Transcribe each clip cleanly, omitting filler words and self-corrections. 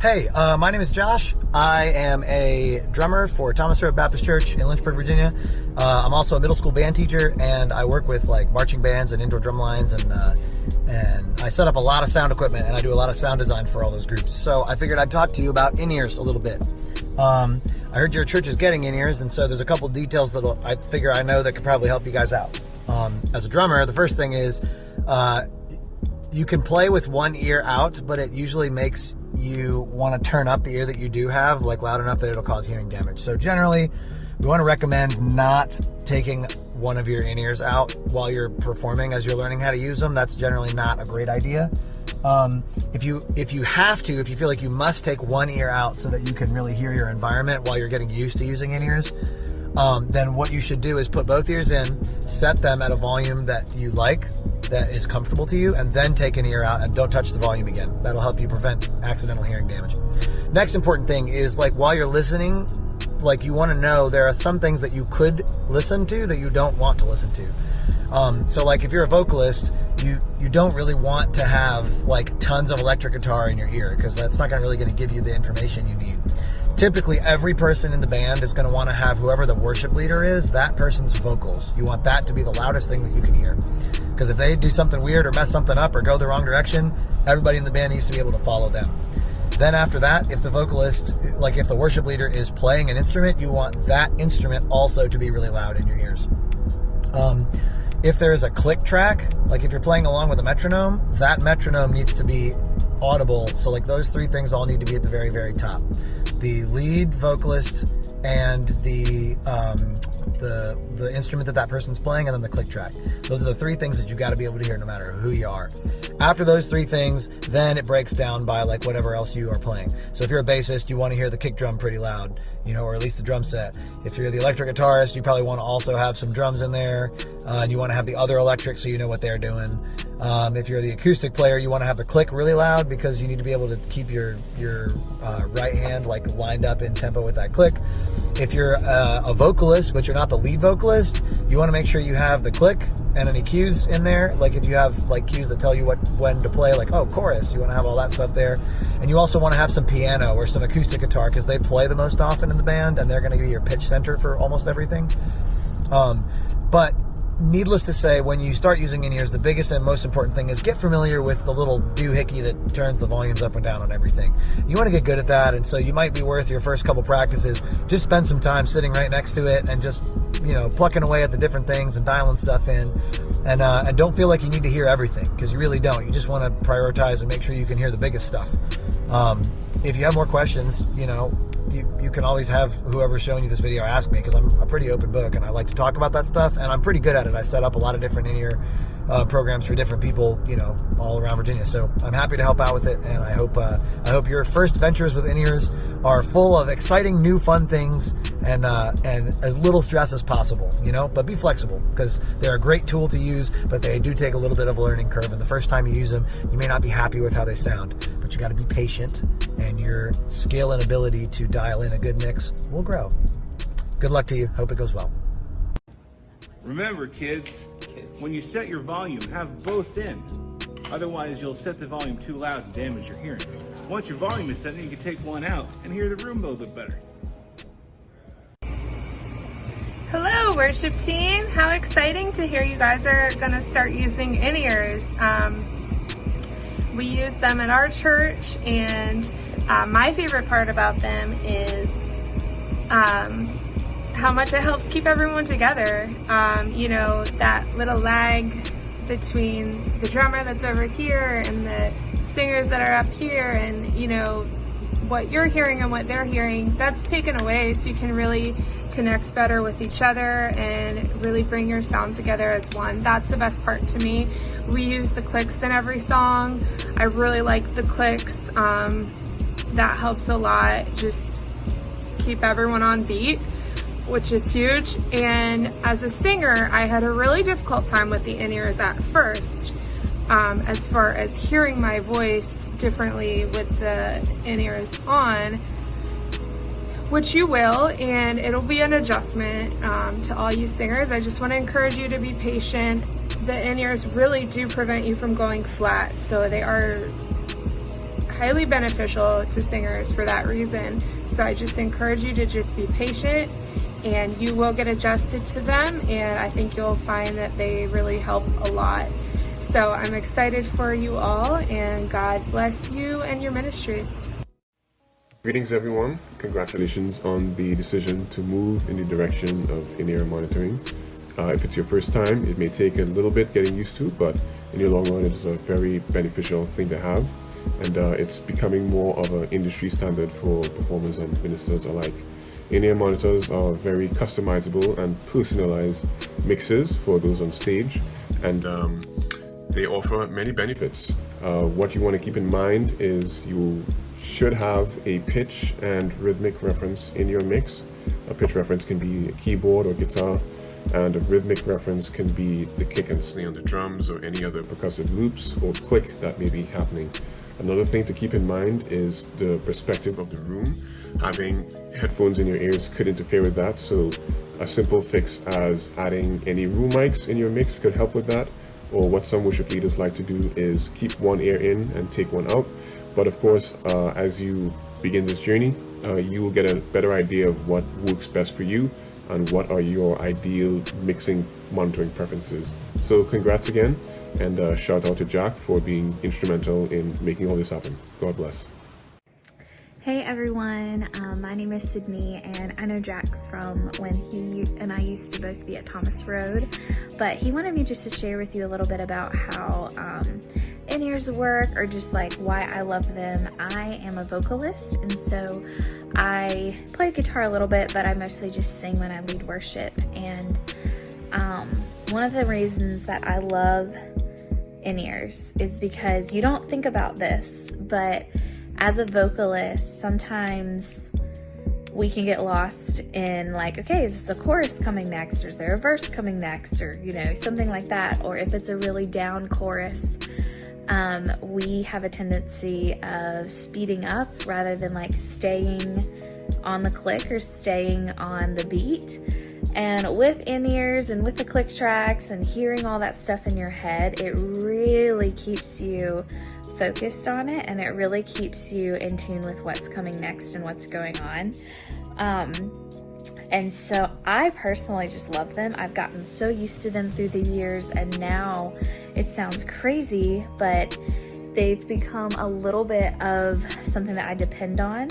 Hey, my name is Josh. I am a drummer for Beulah Baptist Church in Lynchburg, Virginia. I'm also a middle school band teacher, and I work with like marching bands and indoor drum lines, and I set up a lot of sound equipment, and I do a lot of sound design for all those groups. So I figured I'd talk to you about in-ears a little bit. I heard your church is getting in-ears, and so there's a couple details that I figure I know that could probably help you guys out. As a drummer, the first thing is you can play with one ear out, but it usually makes you want to turn up the ear that you do have, like loud enough that it'll cause hearing damage. So generally, we want to recommend not taking one of your in-ears out while you're performing as you're learning how to use them. That's generally not a great idea. If you have to, if you feel like you must take one ear out so that you can really hear your environment while you're getting used to using in-ears, then what you should do is put both ears in, set them at a volume that you like, that is comfortable to you, and then take an ear out and don't touch the volume again. That'll help you prevent accidental hearing damage. Next important thing is, like, while you're listening, like, you want to know there are some things that you could listen to that you don't want to listen to. So like if you're a vocalist, you don't really want to have like tons of electric guitar in your ear, because that's not really going to give you the information you need. Typically, every person in the band is going to want to have whoever the worship leader is, that person's vocals. You want that to be the loudest thing that you can hear. Because if they do something weird or mess something up or go the wrong direction, everybody in the band needs to be able to follow them. Then after that, if the vocalist, like if the worship leader is playing an instrument, you want that instrument also to be really loud in your ears. If there is a click track, like if you're playing along with a metronome, that metronome needs to be audible. So like those three things all need to be at the very, very top. The lead vocalist and the instrument that person's playing, and then the click track. Those are the three things that you got to be able to hear no matter who you are. After those three things, then it breaks down by like whatever else you are playing. So if you're a bassist, you want to hear the kick drum pretty loud, or at least the drum set. If you're the electric guitarist, you probably want to also have some drums in there, and you want to have the other electric so you know what they're doing. If you're the acoustic player, you want to have the click really loud because you need to be able to keep your right hand like lined up in tempo with that click. If you're a vocalist, but you're not the lead vocalist, you want to make sure you have the click and any cues in there. Like if you have like cues that tell you when to play, like, oh, chorus, you want to have all that stuff there. And you also want to have some piano or some acoustic guitar, because they play the most often in the band and they're going to be your pitch center for almost everything. But needless to say, when you start using in-ears, the biggest and most important thing is get familiar with the little doohickey that turns the volumes up and down on everything. You want to get good at that, and so you might be worth your first couple practices. Just spend some time sitting right next to it and just, plucking away at the different things and dialing stuff in. And don't feel like you need to hear everything, because you really don't. You just want to prioritize and make sure you can hear the biggest stuff. If you have more questions, you can always have whoever's showing you this video ask me, because I'm a pretty open book and I like to talk about that stuff, and I'm pretty good at it. I set up a lot of different in-ear programs for different people, all around Virginia. So I'm happy to help out with it, and I hope your first ventures with in-ears are full of exciting new fun things and as little stress as possible, but be flexible, because they're a great tool to use, but they do take a little bit of a learning curve, and the first time you use them, you may not be happy with how they sound, but you got to be patient, and your skill and ability to dial in a good mix will grow. Good luck to you. Hope it goes well. Remember, kids, when you set your volume, have both in. Otherwise, you'll set the volume too loud and damage your hearing. Once your volume is set, you can take one out and hear the room a little bit better. Hello, worship team. How exciting to hear you guys are going to start using in-ears. We use them at our church, and my favorite part about them is how much it helps keep everyone together. That little lag between the drummer that's over here and the singers that are up here, and what you're hearing and what they're hearing, that's taken away, so you can really connect better with each other and really bring your sound together as one. That's the best part to me. We use the clicks in every song. I really like the clicks. That helps a lot. Just keep everyone on beat, which is huge. And as a singer, I had a really difficult time with the in-ears at first, as far as hearing my voice differently with the in-ears on, which you will, and it'll be an adjustment to all you singers. I just want to encourage you to be patient. The in-ears really do prevent you from going flat, so they are highly beneficial to singers for that reason. So I just encourage you to just be patient, and you will get adjusted to them, and I think you'll find that they really help a lot. So I'm excited for you all, and God bless you and your ministry. Greetings everyone. Congratulations on the decision to move in the direction of in-ear monitoring. If it's your first time, it may take a little bit getting used to, but in the long run it's a very beneficial thing to have, and it's becoming more of an industry standard for performers and ministers alike. In-ear monitors are very customizable and personalized mixes for those on stage, and they offer many benefits. What you want to keep in mind is you should have a pitch and rhythmic reference in your mix. A pitch reference can be a keyboard or guitar, and a rhythmic reference can be the kick and snare on the drums or any other percussive loops or click that may be happening. Another thing to keep in mind is the perspective of the room. Having headphones in your ears could interfere with that, so a simple fix as adding any room mics in your mix could help with that. Or what some worship leaders like to do is keep one ear in and take one out. But of course, as you begin this journey, you will get a better idea of what works best for you and what are your ideal mixing monitoring preferences. So congrats again, and shout out to Jack for being instrumental in making all this happen. God bless. Hey everyone, my name is Sydney, and I know Jack from when he and I used to both be at Thomas Road, but he wanted me just to share with you a little bit about how in-ears work, or just like why I love them. I am a vocalist, and so I play guitar a little bit, but I mostly just sing when I lead worship. And one of the reasons that I love in-ears is because you don't think about this, but as a vocalist, sometimes we can get lost in like, okay, is this a chorus coming next, or is there a verse coming next, or something like that. Or if it's a really down chorus, we have a tendency of speeding up rather than like staying on the click or staying on the beat. And with in-ears and with the click tracks and hearing all that stuff in your head, it really keeps you focused on it, and it really keeps you in tune with what's coming next and what's going on. And so I personally just love them. I've gotten so used to them through the years, and now it sounds crazy, but they've become a little bit of something that I depend on.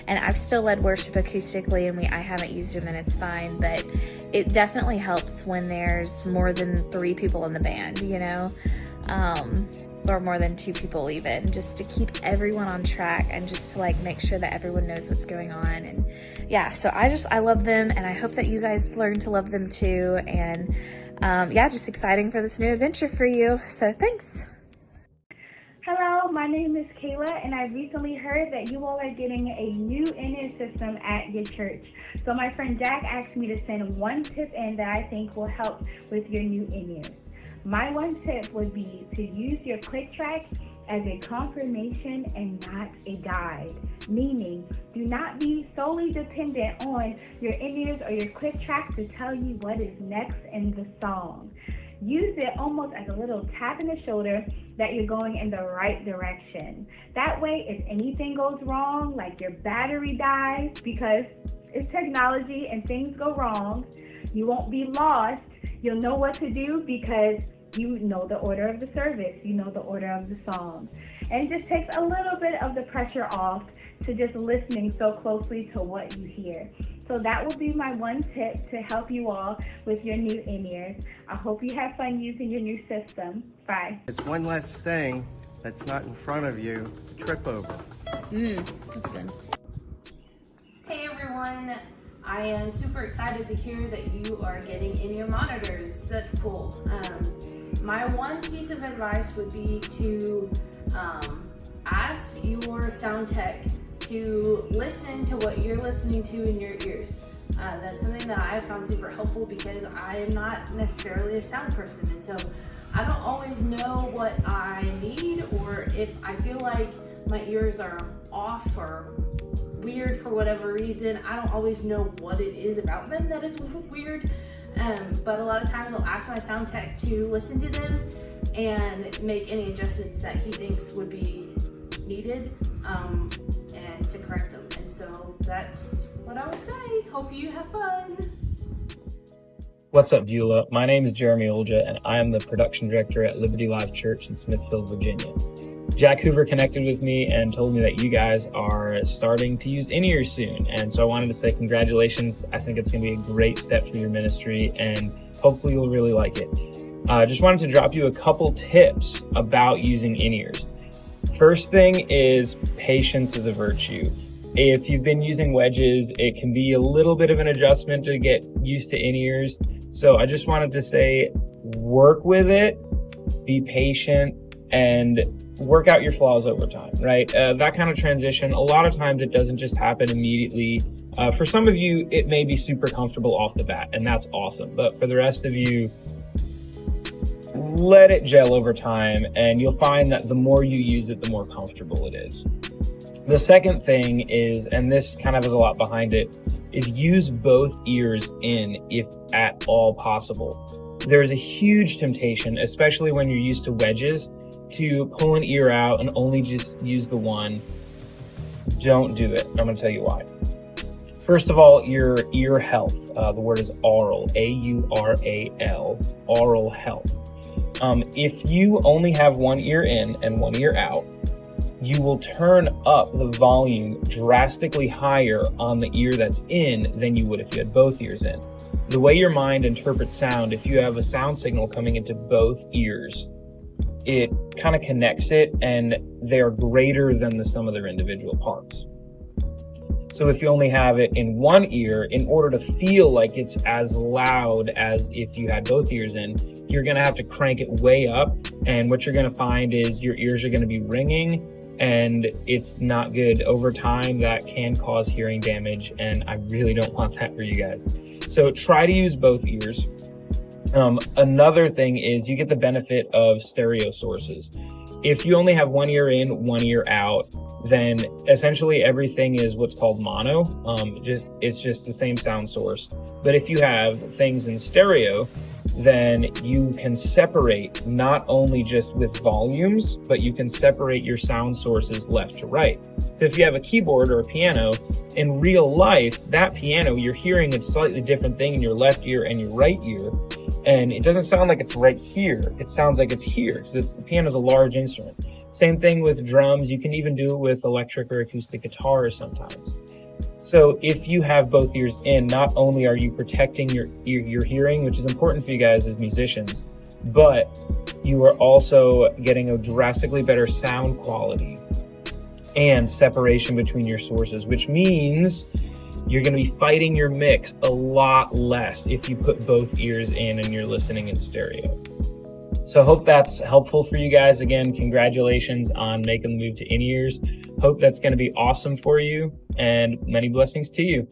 And I've still led worship acoustically, and I haven't used them, and it's fine, but it definitely helps when there's more than 3 people in the band, or more than 2 people even, just to keep everyone on track and just to like make sure that everyone knows what's going on. And yeah, so I love them, and I hope that you guys learn to love them too. And yeah, just exciting for this new adventure for you. So thanks. Hello, my name is Kayla, and I recently heard that you all are getting a new in-ear system at your church. So my friend Jack asked me to send one tip in that I think will help with your new in-ears. My one tip would be to use your click track as a confirmation and not a guide. Meaning, do not be solely dependent on your in-ears or your click track to tell you what is next in the song. Use it almost as a little tap in the shoulder that you're going in the right direction. That way, if anything goes wrong, like your battery dies, because it's technology and things go wrong, you won't be lost. You'll know what to do because you know the order of the service, you know the order of the song. And it just takes a little bit of the pressure off to just listening so closely to what you hear. So that will be my one tip to help you all with your new in-ears. I hope you have fun using your new system. Bye. It's one less thing that's not in front of you to trip over. That's good. Hey everyone, I am super excited to hear that you are getting in-ear monitors. That's cool. My one piece of advice would be to ask your sound tech to listen to what you're listening to in your ears. That's something that I found super helpful because I am not necessarily a sound person, and so I don't always know what I need, or if I feel like my ears are off or weird for whatever reason. I don't always know what it is about them that is weird, but a lot of times I'll ask my sound tech to listen to them and make any adjustments that he thinks would be needed. and to correct them. And so that's what I would say. Hope you have fun. What's up, Beulah? My name is Jeremy Oldja, and I am the production director at Liberty Life Church in Smithfield, Virginia. Jack Hoover connected with me and told me that you guys are starting to use in-ears soon. And so I wanted to say congratulations. I think it's going to be a great step for your ministry, and hopefully you'll really like it. Just wanted to drop you a couple tips about using in-ears. First thing is patience is a virtue. If you've been using wedges, it can be a little bit of an adjustment to get used to in-ears. So I just wanted to say, work with it, be patient, and work out your flaws over time, right? That kind of transition, a lot of times it doesn't just happen immediately. For some of you, it may be super comfortable off the bat, and that's awesome. But for the rest of you, let it gel over time, and you'll find that the more you use it, the more comfortable it is. The second thing is, and this kind of has a lot behind it, is use both ears in if at all possible. There's a huge temptation, especially when you're used to wedges, to pull an ear out and only just use the one. Don't do it. I'm going to tell you why. First of all, your ear health. The word is aural, A-U-R-A-L, aural health. If you only have one ear in and one ear out, you will turn up the volume drastically higher on the ear that's in than you would if you had both ears in. The way your mind interprets sound, if you have a sound signal coming into both ears, it kind of connects it, and they're greater than the sum of their individual parts. So if you only have it in one ear, in order to feel like it's as loud as if you had both ears in, you're going to have to crank it way up. And what you're going to find is your ears are going to be ringing, and it's not good. Over time, that can cause hearing damage, and I really don't want that for you guys. So try to use both ears. Another thing is you get the benefit of stereo sources. If you only have one ear in, one ear out, then essentially everything is what's called mono. It's just the same sound source. But if you have things in stereo, then you can separate not only just with volumes, but you can separate your sound sources left to right. So if you have a keyboard or a piano, in real life, that piano, you're hearing a slightly different thing in your left ear and your right ear. And it doesn't sound like it's right here. It sounds like it's here, because the piano is a large instrument. Same thing with drums. You can even do it with electric or acoustic guitars sometimes. So if you have both ears in, not only are you protecting your hearing, which is important for you guys as musicians, but you are also getting a drastically better sound quality and separation between your sources, which means you're going to be fighting your mix a lot less if you put both ears in and you're listening in stereo. So hope that's helpful for you guys. Again, congratulations on making the move to in-ears. Hope that's going to be awesome for you, and many blessings to you.